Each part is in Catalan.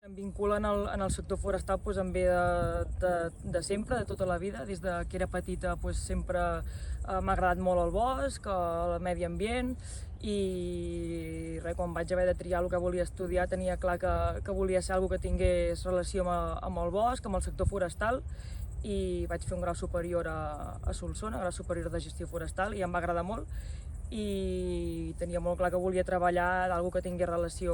Em vincula en el sector forestal em ve de sempre, de tota la vida. Des que era petita sempre m'ha agradat molt el bosc, el medi ambient, i quan vaig haver de triar el que volia estudiar tenia clar que volia ser alguna que tingués relació amb el bosc, amb el sector forestal, i vaig fer un grau superior a Solsona, grau superior de gestió forestal, i em va agradar molt, i tenia molt clar que volia treballar d'alguna que tingués relació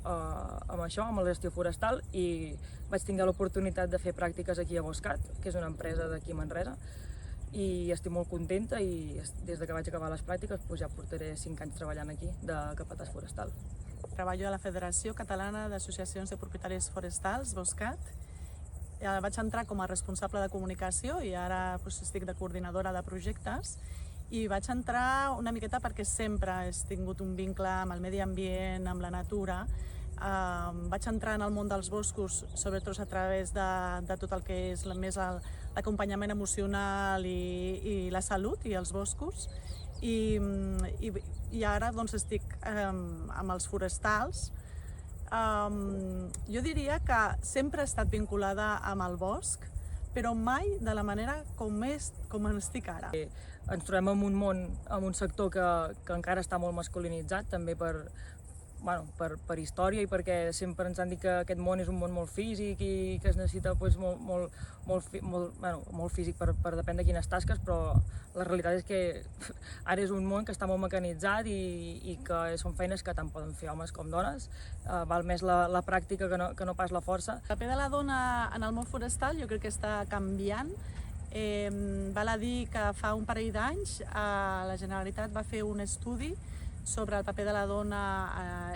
amb això, amb la gestió forestal, i vaig tenir l'oportunitat de fer pràctiques aquí a Boscat, que és una empresa d'aquí a Manresa, i estic molt contenta, i des que vaig acabar les pràctiques ja portaré 5 anys treballant aquí de capatàs forestal. Treballo a la Federació Catalana d'Associacions de Propietaris Forestals, Boscat. Vaig entrar com a responsable de comunicació i ara estic de coordinadora de projectes, i vaig entrar una miqueta perquè sempre he tingut un vincle amb el medi ambient, amb la natura. Vaig entrar en el món dels boscos, sobretot a través de tot el que és més l'acompanyament emocional i la salut i els boscos. I ara estic amb els forestals. Jo diria que sempre he estat vinculada amb el bosc, però mai de la manera com estic ara. Ens trobem en un món, en un sector que encara està molt masculinitzat, també per història, i perquè sempre ens han dit que aquest món és un món molt físic i que es necessita molt físic per depèn de quines tasques, però la realitat és que ara és un món que està molt mecanitzat i que són feines que tant poden fer homes com dones. Val més la pràctica que no pas la força. El paper de la dona en el món forestal jo crec que està canviant. Val a dir que fa un parell d'anys la Generalitat va fer un estudi sobre el paper de la dona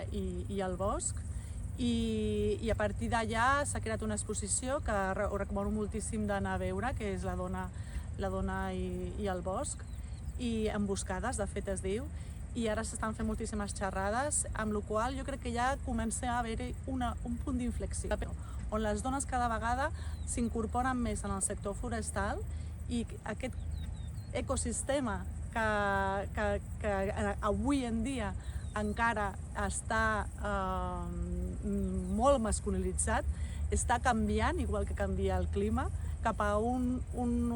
i el bosc, i a partir d'allà s'ha creat una exposició que ho recomano moltíssim d'anar a veure, que és la dona i el bosc, i Emboscades, de fet es diu, i ara s'estan fent moltíssimes xerrades, amb la qual jo crec que ja comença a haver-hi un punt d'inflexió, on les dones cada vegada s'incorporen més en el sector forestal, i aquest ecosistema que avui en dia encara està molt masculinitzat, està canviant, igual que canvia el clima, cap a un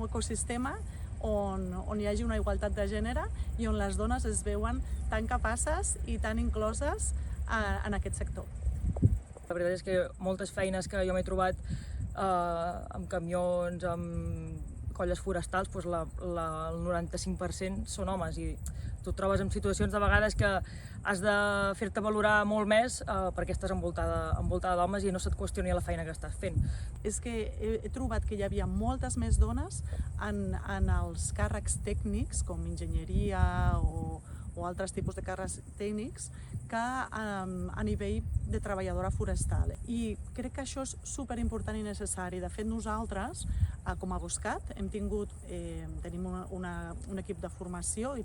ecosistema on hi hagi una igualtat de gènere i on les dones es veuen tan capaces i tan incloses en aquest sector. La veritat és que moltes feines que jo m'he trobat amb camions, amb colles forestals, el 95% són homes, i tu et trobes en situacions de vegades que has de fer-te valorar molt més perquè estàs envoltada d'homes i no se't qüestioni la feina que estàs fent. És que he trobat que hi havia moltes més dones en els càrrecs tècnics, com enginyeria o altres tipus de càrrecs tècnics, que a nivell de treballadora forestal. I crec que això és superimportant i necessari. De fet, nosaltres, com a Boscat, tenim un equip de formació i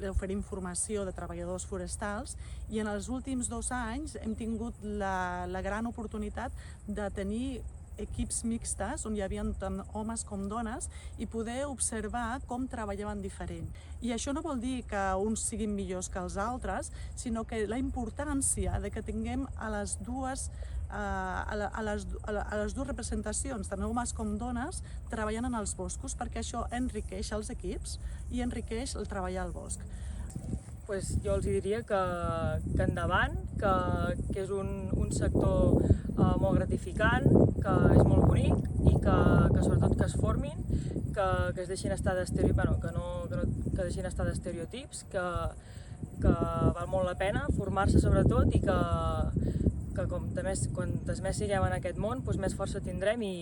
oferim formació de treballadors forestals, i en els últims 2 anys hem tingut la gran oportunitat de tenir equips mixtes on hi havia tant homes com dones i poder observar com treballaven diferent. I això no vol dir que uns siguin millors que els altres, sinó que la importància de que tinguem a les dues representacions, tant homes com dones, treballant en els boscos, perquè això enriqueix els equips i enriqueix el treballar al bosc. Jo els diria que endavant, que és un sector molt gratificant, que és molt bonic, i que sobretot que es formin, que es deixin estar d'estereotips, que val molt la pena formar-se sobretot, i que quantes més siguem en aquest món, més força tindrem i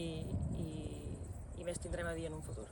més tindrem a dir en un futur.